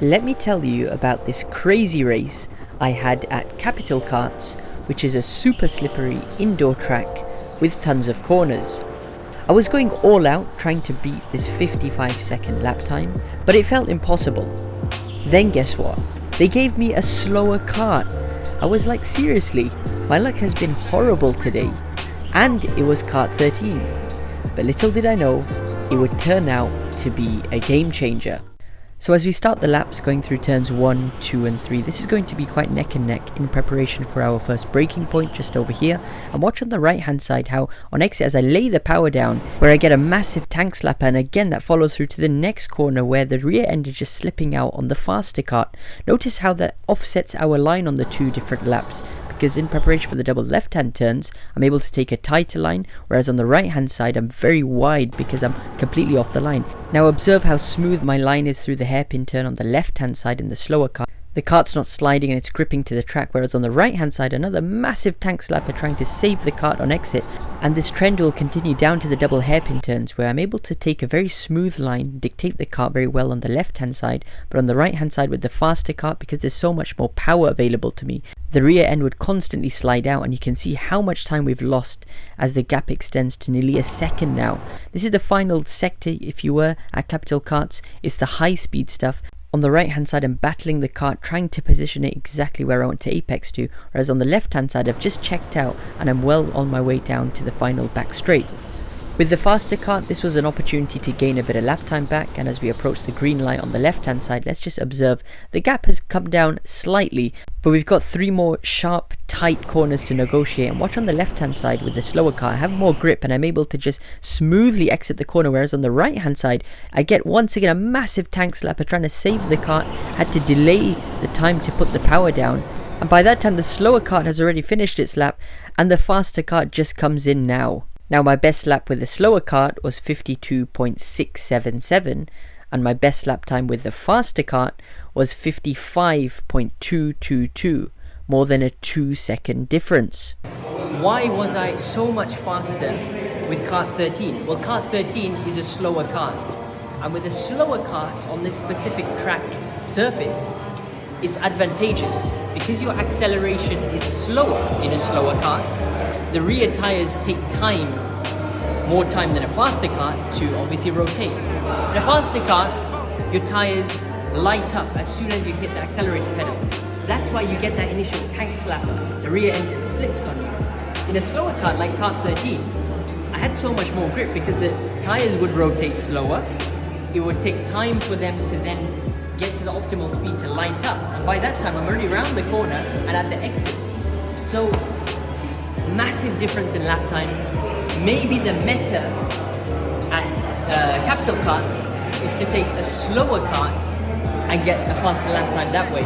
Let me tell you about this crazy race I had at Capital Karts, which is a super slippery indoor track with tons of corners. I was going all out trying to beat this 55-second lap time, but it felt impossible. Then guess what? They gave me a slower kart. I was like, seriously, my luck has been horrible today. And it was kart 13. But little did I know, it would turn out to be a game changer. So as we start the laps going through turns 1, 2 and 3, this is going to be quite neck and neck in preparation for our first braking point just over here. And watch on the right hand side how on exit as I lay the power down, where I get a massive tank slapper, and again that follows through to the next corner where the rear end is just slipping out on the faster kart. Notice how that offsets our line on the two different laps, because in preparation for the double left hand turns I'm able to take a tighter line, whereas on the right hand side I'm very wide because I'm completely off the line. Now observe how smooth my line is through the hairpin turn on the left hand side in the slower kart. The kart's not sliding and it's gripping to the track, whereas on the right hand side another massive tank slapper trying to save the kart on exit. And this trend will continue down to the double hairpin turns, where I'm able to take a very smooth line, dictate the kart very well on the left hand side, but on the right hand side with the faster kart, because there's so much more power available to me, the rear end would constantly slide out, and you can see how much time we've lost as the gap extends to nearly a second now. This is the final sector, if you were, at Capital Karts. It's the high speed stuff. On the right hand side I'm battling the kart, trying to position it exactly where I want to apex to, whereas on the left hand side I've just checked out and I'm well on my way down to the final back straight. With the faster kart, this was an opportunity to gain a bit of lap time back, and as we approach the green light on the left hand side, let's just observe the gap has come down slightly, but we've got 3 more sharp, tight corners to negotiate. And watch on the left hand side with the slower car, I have more grip and I'm able to just smoothly exit the corner, whereas on the right hand side I get once again a massive tank slapper trying to save the kart, had to delay the time to put the power down. And by that time the slower kart has already finished its lap and the faster kart just comes in now. Now my best lap with the slower kart was 52.677 and my best lap time with the faster kart was 55.222, more than a 2-second difference. Why was I so much faster with kart 13? Well, kart 13 is a slower kart, and with a slower kart on this specific track surface, it's advantageous because your acceleration is slower in a slower kart. The rear tires take time, more time than a faster kart, to obviously rotate. In a faster kart, your tires light up as soon as you hit the accelerator pedal. That's why you get that initial tank slapper. The rear end just slips on you. In a slower kart like kart 13, I had so much more grip because the tires would rotate slower. It would take time for them to then get to the optimal speed to light up. And by that time, I'm already around the corner and at the exit. So, massive difference in lap time. Maybe the meta at Capital Karts is to take a slower kart and get a faster lap time that way.